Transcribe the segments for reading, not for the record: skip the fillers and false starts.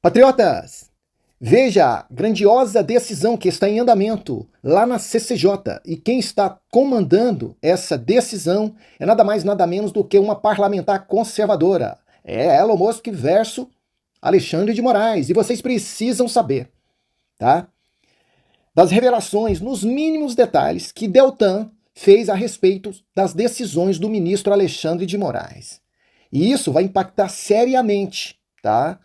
Patriotas, veja a grandiosa decisão que está em andamento lá na CCJ. E quem está comandando essa decisão é nada mais nada menos do que uma parlamentar conservadora. É Elon Musk versus Alexandre de Moraes. E vocês precisam saber, tá? Das revelações nos mínimos detalhes que Deltan fez a respeito das decisões do ministro Alexandre de Moraes. E isso vai impactar seriamente, tá?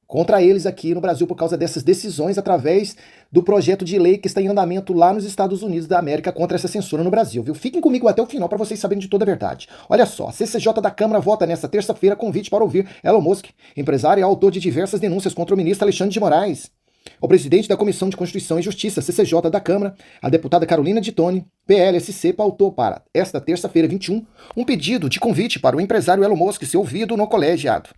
Contra eles aqui no Brasil por causa dessas decisões através do projeto de lei que está em andamento lá nos Estados Unidos da América contra essa censura no Brasil, viu? Fiquem comigo até o final para vocês saberem de toda a verdade. Olha só, a CCJ da Câmara vota nesta terça-feira convite para ouvir Elon Musk, empresário e autor de diversas denúncias contra o ministro Alexandre de Moraes. O presidente da Comissão de Constituição e Justiça, CCJ da Câmara, a deputada Carolina de Tone, PLSC, pautou para esta terça-feira, 21, um pedido de convite para o empresário Elon Musk ser ouvido no colegiado.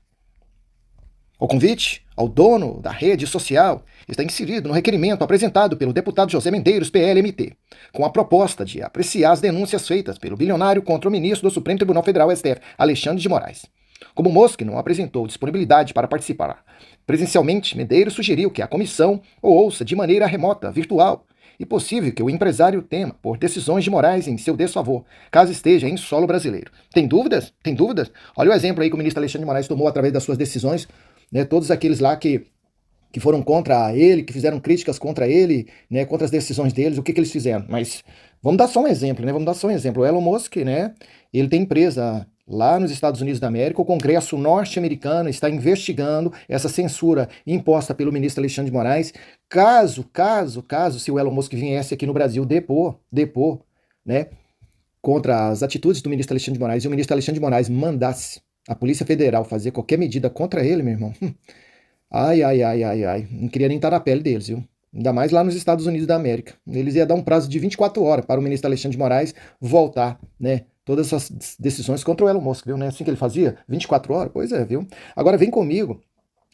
O convite ao dono da rede social está inserido no requerimento apresentado pelo deputado José Mendeiros, PLMT, com a proposta de apreciar as denúncias feitas pelo bilionário contra o ministro do Supremo Tribunal Federal, STF, Alexandre de Moraes. Como Musk não apresentou disponibilidade para participar presencialmente, Mendeiros sugeriu que a comissão o ouça de maneira remota, virtual, e possível que o empresário tema por decisões de Moraes em seu desfavor, caso esteja em solo brasileiro. Tem dúvidas? Tem dúvidas? Olha o exemplo aí que o ministro Alexandre de Moraes tomou através das suas decisões, né, todos aqueles lá que foram contra ele, que fizeram críticas contra ele, né, contra as decisões deles, o que eles fizeram. Mas vamos dar só um exemplo, né? Vamos dar só um exemplo. O Elon Musk, né, ele tem empresa lá nos Estados Unidos da América, o Congresso norte-americano está investigando essa censura imposta pelo ministro Alexandre de Moraes. Caso, se o Elon Musk viesse aqui no Brasil depor, né, contra as atitudes do ministro Alexandre de Moraes, e o ministro Alexandre de Moraes mandasse a Polícia Federal fazer qualquer medida contra ele, meu irmão, ai, não queria nem estar na pele deles, viu? Ainda mais lá nos Estados Unidos da América. Eles iam dar um prazo de 24 horas para o ministro Alexandre de Moraes voltar, né, todas essas decisões contra o Elon Musk, viu? Não é assim que ele fazia? 24 horas? Pois é, viu? Agora vem comigo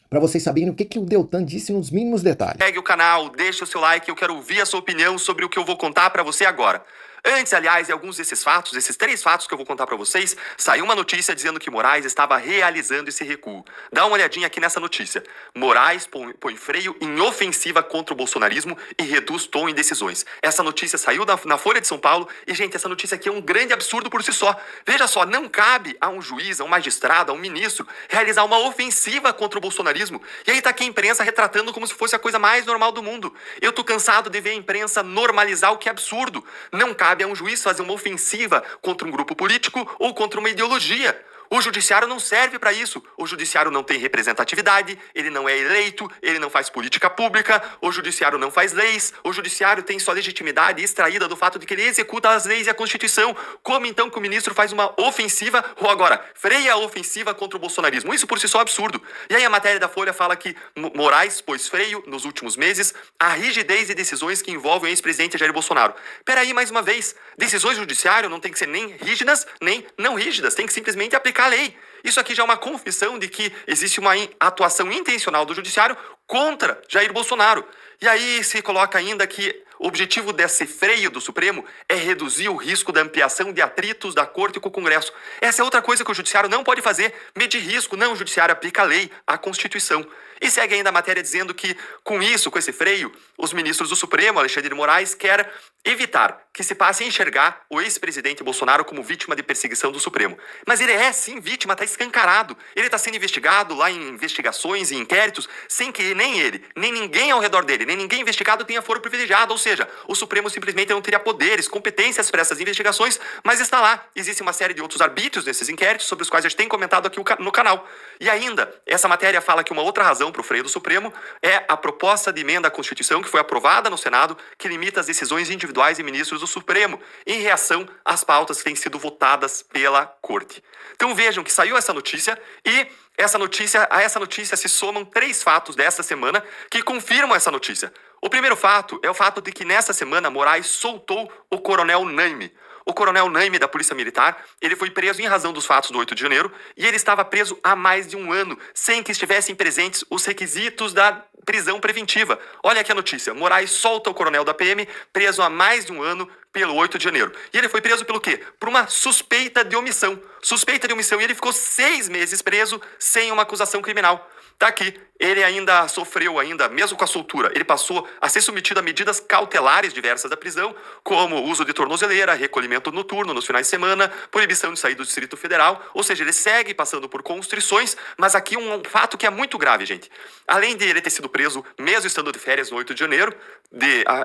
para vocês saberem o que o Deltan disse nos mínimos detalhes. Segue o canal, deixa o seu like, eu quero ouvir a sua opinião sobre o que eu vou contar para você agora. Antes, aliás, de alguns desses fatos, esses 3 fatos que eu vou contar pra vocês, saiu uma notícia dizendo que Moraes estava realizando esse recuo. Dá uma olhadinha aqui nessa notícia. Moraes põe freio em ofensiva contra o bolsonarismo e reduz tom em decisões. Essa notícia saiu na Folha de São Paulo e, gente, essa notícia aqui é um grande absurdo por si só. Veja só, não cabe a um juiz, a um magistrado, a um ministro realizar uma ofensiva contra o bolsonarismo. E aí tá aqui a imprensa retratando como se fosse a coisa mais normal do mundo. Eu tô cansado de ver a imprensa normalizar o que é absurdo. Não cabe a um juiz fazer uma ofensiva contra um grupo político ou contra uma ideologia. O judiciário não serve para isso. O judiciário não tem representatividade, ele não é eleito, ele não faz política pública, o judiciário não faz leis, o judiciário tem sua legitimidade extraída do fato de que ele executa as leis e a Constituição. Como então que o ministro faz uma ofensiva, ou agora, freia a ofensiva contra o bolsonarismo? Isso por si só é absurdo. E aí a matéria da Folha fala que Moraes pôs freio, nos últimos meses, à rigidez de decisões que envolvem o ex-presidente Jair Bolsonaro. Peraí, mais uma vez, decisões do judiciário não tem que ser nem rígidas, nem não rígidas, tem que simplesmente aplicar a lei. Isso aqui já é uma confissão de que existe uma atuação intencional do judiciário contra Jair Bolsonaro. E aí se coloca ainda que o objetivo desse freio do Supremo é reduzir o risco da ampliação de atritos da Corte com o Congresso. Essa é outra coisa que o judiciário não pode fazer, medir risco. Não, o judiciário aplica a lei, a Constituição. E segue ainda a matéria dizendo que, com isso, com esse freio, os ministros do Supremo, Alexandre de Moraes, quer evitar que se passe a enxergar o ex-presidente Bolsonaro como vítima de perseguição do Supremo. Mas ele é, sim, vítima, está escancarado. Ele está sendo investigado lá em investigações e inquéritos, sem que nem ele, nem ninguém ao redor dele, nem ninguém investigado tenha foro privilegiado. Ou seja, o Supremo simplesmente não teria poderes, competências para essas investigações, mas está lá. Existe uma série de outros arbítrios nesses inquéritos, sobre os quais a gente tem comentado aqui no canal. E ainda, essa matéria fala que uma outra razão para o freio do Supremo é a proposta de emenda à Constituição que foi aprovada no Senado, que limita as decisões individuais de ministros do Supremo, em reação às pautas que têm sido votadas pela Corte. Então vejam que saiu essa notícia e a essa notícia se somam 3 fatos desta semana que confirmam essa notícia. O primeiro fato é o fato de que nessa semana Moraes soltou o coronel Naime. O coronel Naime da Polícia Militar, ele foi preso em razão dos fatos do 8 de janeiro e ele estava preso há mais de um ano, sem que estivessem presentes os requisitos da prisão preventiva. Olha aqui a notícia. Moraes solta o coronel da PM, preso há mais de um ano pelo 8 de janeiro. E ele foi preso pelo quê? Por uma suspeita de omissão. Suspeita de omissão. E ele ficou 6 meses preso sem uma acusação criminal. Tá aqui, ele ainda sofreu, mesmo com a soltura, ele passou a ser submetido a medidas cautelares diversas da prisão, como uso de tornozeleira, recolhimento noturno nos finais de semana, proibição de sair do Distrito Federal, ou seja, ele segue passando por constrições, mas aqui um fato que é muito grave, gente. Além de ele ter sido preso, mesmo estando de férias no 8 de janeiro,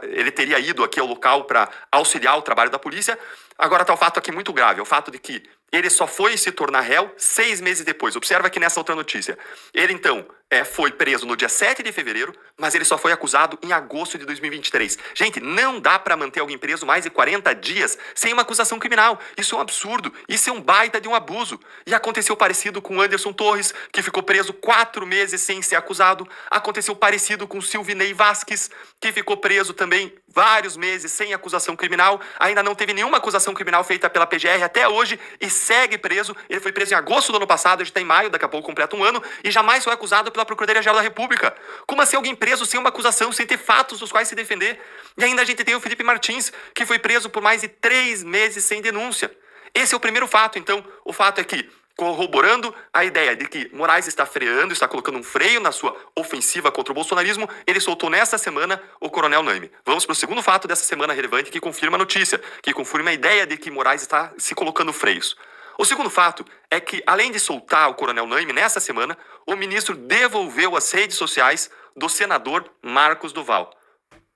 ele teria ido aqui ao local para auxiliar o trabalho da polícia. Agora tá o fato aqui muito grave, é o fato de que ele só foi se tornar réu 6 meses depois. Observa aqui nessa outra notícia. Ele, então, foi preso no dia 7 de fevereiro, mas ele só foi acusado em agosto de 2023. Gente, não dá pra manter alguém preso mais de 40 dias sem uma acusação criminal. Isso é um absurdo. Isso é um baita de um abuso. E aconteceu parecido com Anderson Torres, que ficou preso 4 meses sem ser acusado. Aconteceu parecido com Silvinei Vasquez, que ficou preso também vários meses sem acusação criminal. Ainda não teve nenhuma acusação criminal feita pela PGR até hoje e segue preso. Ele foi preso em agosto do ano passado, a gente tá em maio, daqui a pouco completa um ano, e jamais foi acusado pela Procuradoria-Geral da República. Como assim alguém preso sem uma acusação, sem ter fatos dos quais se defender? E ainda a gente tem o Felipe Martins, que foi preso por mais de 3 meses sem denúncia. Esse é o primeiro fato, então. O fato é que, corroborando a ideia de que Moraes está freando, está colocando um freio na sua ofensiva contra o bolsonarismo, ele soltou nesta semana o Coronel Naime. Vamos para o segundo fato dessa semana relevante que confirma a notícia, que confirma a ideia de que Moraes está se colocando freios. O segundo fato é que, além de soltar o Coronel Naime nessa semana, o ministro devolveu as redes sociais do senador Marcos Duval.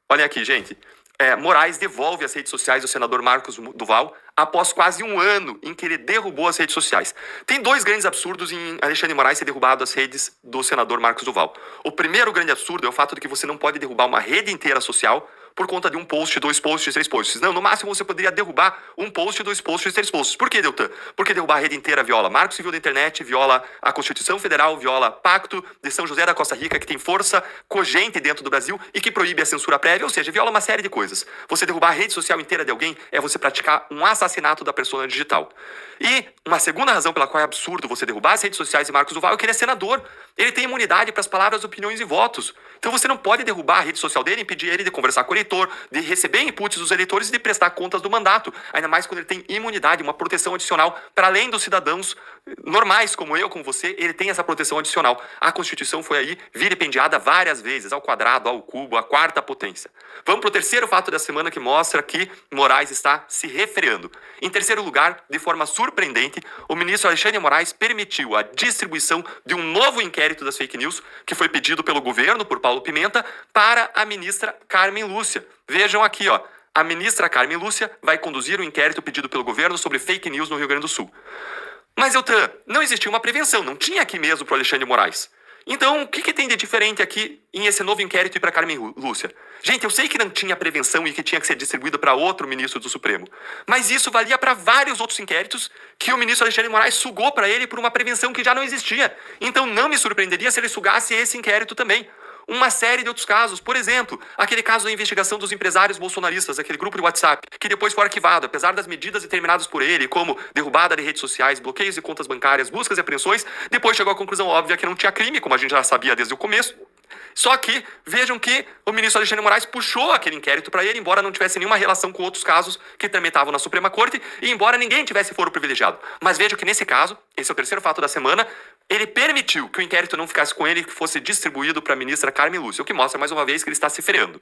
Olha aqui, gente. Moraes devolve as redes sociais do senador Marcos Duval após quase um ano em que ele derrubou as redes sociais. Tem 2 grandes absurdos em Alexandre de Moraes ter derrubado as redes do senador Marcos Duval. O primeiro grande absurdo é o fato de que você não pode derrubar uma rede inteira social por conta de um post, 2 posts, 3 posts. Não, no máximo você poderia derrubar um post, 2 posts, 3 posts. Por que, Deltan? Porque derrubar a rede inteira viola Marco Civil da Internet, viola a Constituição Federal, viola Pacto de São José da Costa Rica, que tem força cogente dentro do Brasil e que proíbe a censura prévia, ou seja, viola uma série de coisas. Você derrubar a rede social inteira de alguém é você praticar um assassinato da persona digital. E uma segunda razão pela qual é absurdo você derrubar as redes sociais de Marcos Duval é que ele é senador. Ele tem imunidade para as palavras, opiniões e votos. Então você não pode derrubar a rede social dele, impedir ele de conversar com o eleitor, de receber inputs dos eleitores e de prestar contas do mandato. Ainda mais quando ele tem imunidade, uma proteção adicional para além dos cidadãos normais, como eu, como você, ele tem essa proteção adicional. A Constituição foi aí vilipendiada várias vezes, ao quadrado, ao cubo, à quarta potência. Vamos para o terceiro fato da semana que mostra que Moraes está se refreando. Em terceiro lugar, de forma surpreendente, o ministro Alexandre de Moraes permitiu a distribuição de um novo inquérito das fake news, que foi pedido pelo governo, por Paulo Pimenta, para a ministra Carmen Lúcia. Vejam aqui, ó. A ministra Carmen Lúcia vai conduzir o inquérito pedido pelo governo sobre fake news no Rio Grande do Sul. Mas, Eltan, não existia uma prevenção, não tinha aqui mesmo para o Alexandre de Moraes. Então, o que tem de diferente aqui em esse novo inquérito e para Carmen Lúcia? Gente, eu sei que não tinha prevenção e que tinha que ser distribuído para outro ministro do Supremo, mas isso valia para vários outros inquéritos que o ministro Alexandre de Moraes sugou para ele por uma prevenção que já não existia. Então não me surpreenderia se ele sugasse esse inquérito também. Uma série de outros casos, por exemplo, aquele caso da investigação dos empresários bolsonaristas, aquele grupo de WhatsApp, que depois foi arquivado, apesar das medidas determinadas por ele, como derrubada de redes sociais, bloqueios de contas bancárias, buscas e apreensões, depois chegou à conclusão óbvia que não tinha crime, como a gente já sabia desde o começo. Só que, vejam que o ministro Alexandre de Moraes puxou aquele inquérito para ele, embora não tivesse nenhuma relação com outros casos que também estavam na Suprema Corte, e embora ninguém tivesse foro privilegiado. Mas vejam que nesse caso, esse é o terceiro fato da semana, ele permitiu que o inquérito não ficasse com ele e que fosse distribuído para a ministra Carmen Lúcia, o que mostra mais uma vez que ele está se freando.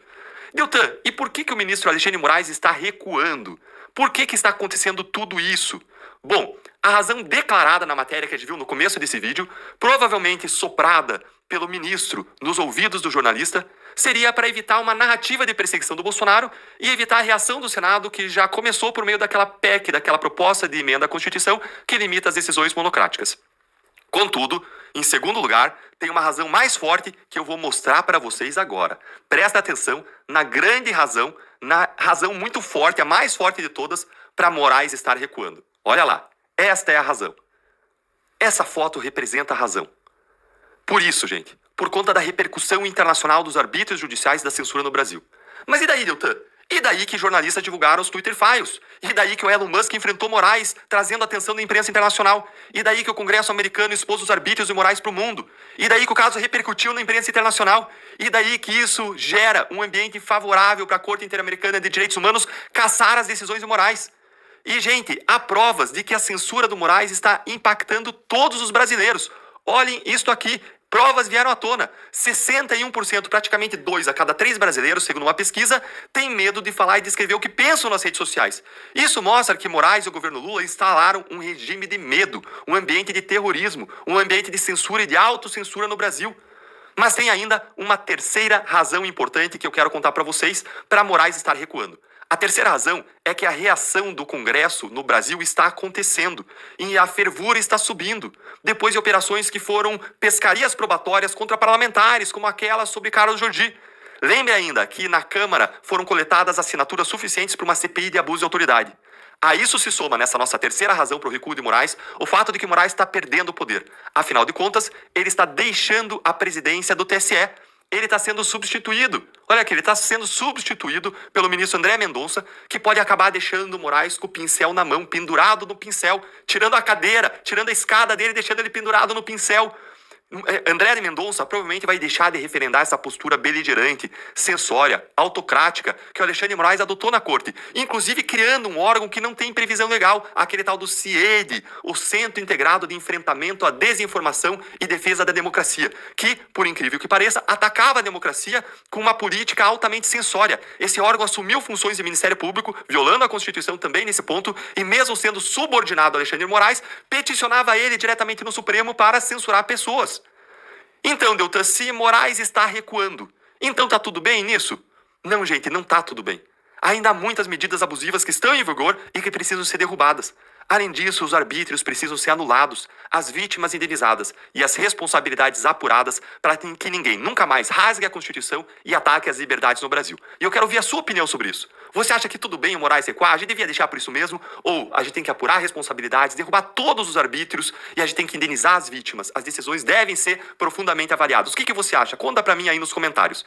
Deltan, e por que o ministro Alexandre de Moraes está recuando? Por que está acontecendo tudo isso? Bom, a razão declarada na matéria que a gente viu no começo desse vídeo, provavelmente soprada pelo ministro nos ouvidos do jornalista, seria para evitar uma narrativa de perseguição do Bolsonaro e evitar a reação do Senado, que já começou por meio daquela PEC, daquela proposta de emenda à Constituição, que limita as decisões monocráticas. Contudo, em segundo lugar, tem uma razão mais forte que eu vou mostrar para vocês agora. Presta atenção na grande razão, na razão muito forte, a mais forte de todas, para Moraes estar recuando. Olha lá, esta é a razão. Essa foto representa a razão. Por isso, gente, por conta da repercussão internacional dos arbítrios judiciais da censura no Brasil. Mas e daí, Deltan? E daí que jornalistas divulgaram os Twitter Files? E daí que o Elon Musk enfrentou Moraes, trazendo a atenção da imprensa internacional? E daí que o Congresso americano expôs os arbítrios de Moraes para o mundo? E daí que o caso repercutiu na imprensa internacional? E daí que isso gera um ambiente favorável para a Corte Interamericana de Direitos Humanos caçar as decisões de Moraes? E, gente, há provas de que a censura do Moraes está impactando todos os brasileiros. Olhem isto aqui. Provas vieram à tona. 61%, praticamente 2 a cada 3 brasileiros, segundo uma pesquisa, têm medo de falar e de escrever o que pensam nas redes sociais. Isso mostra que Moraes e o governo Lula instalaram um regime de medo, um ambiente de terrorismo, um ambiente de censura e de autocensura no Brasil. Mas tem ainda uma terceira razão importante que eu quero contar para vocês para Moraes estar recuando. A terceira razão é que a reação do Congresso no Brasil está acontecendo e a fervura está subindo, depois de operações que foram pescarias probatórias contra parlamentares, como aquela sobre Carlos Jordi. Lembre ainda que na Câmara foram coletadas assinaturas suficientes para uma CPI de abuso de autoridade. A isso se soma, nessa nossa terceira razão para o recuo de Moraes, o fato de que Moraes está perdendo o poder. Afinal de contas, ele está deixando a presidência do TSE. Ele está sendo substituído. Olha aqui, ele está sendo substituído pelo ministro André Mendonça, que pode acabar deixando o Moraes com o pincel na mão, pendurado no pincel, tirando a cadeira, tirando a escada dele, deixando ele pendurado no pincel. André Mendonça provavelmente vai deixar de referendar essa postura beligerante, censória, autocrática que o Alexandre de Moraes adotou na corte, inclusive criando um órgão que não tem previsão legal, aquele tal do CIED, o Centro Integrado de Enfrentamento à Desinformação e Defesa da Democracia, que, por incrível que pareça, atacava a democracia com uma política altamente censória. Esse órgão assumiu funções de Ministério Público, violando a Constituição também nesse ponto, e mesmo sendo subordinado a Alexandre de Moraes, peticionava ele diretamente no Supremo para censurar pessoas. Então, Deltan, se Moraes está recuando, então tá tudo bem nisso? Não, gente, não tá tudo bem. Ainda há muitas medidas abusivas que estão em vigor e que precisam ser derrubadas. Além disso, os arbítrios precisam ser anulados, as vítimas indenizadas e as responsabilidades apuradas para que ninguém nunca mais rasgue a Constituição e ataque as liberdades no Brasil. E eu quero ouvir a sua opinião sobre isso. Você acha que tudo bem o Moraes recuar? A gente devia deixar por isso mesmo? Ou a gente tem que apurar responsabilidades, derrubar todos os arbítrios e a gente tem que indenizar as vítimas? As decisões devem ser profundamente avaliadas. O que você acha? Conta pra mim aí nos comentários.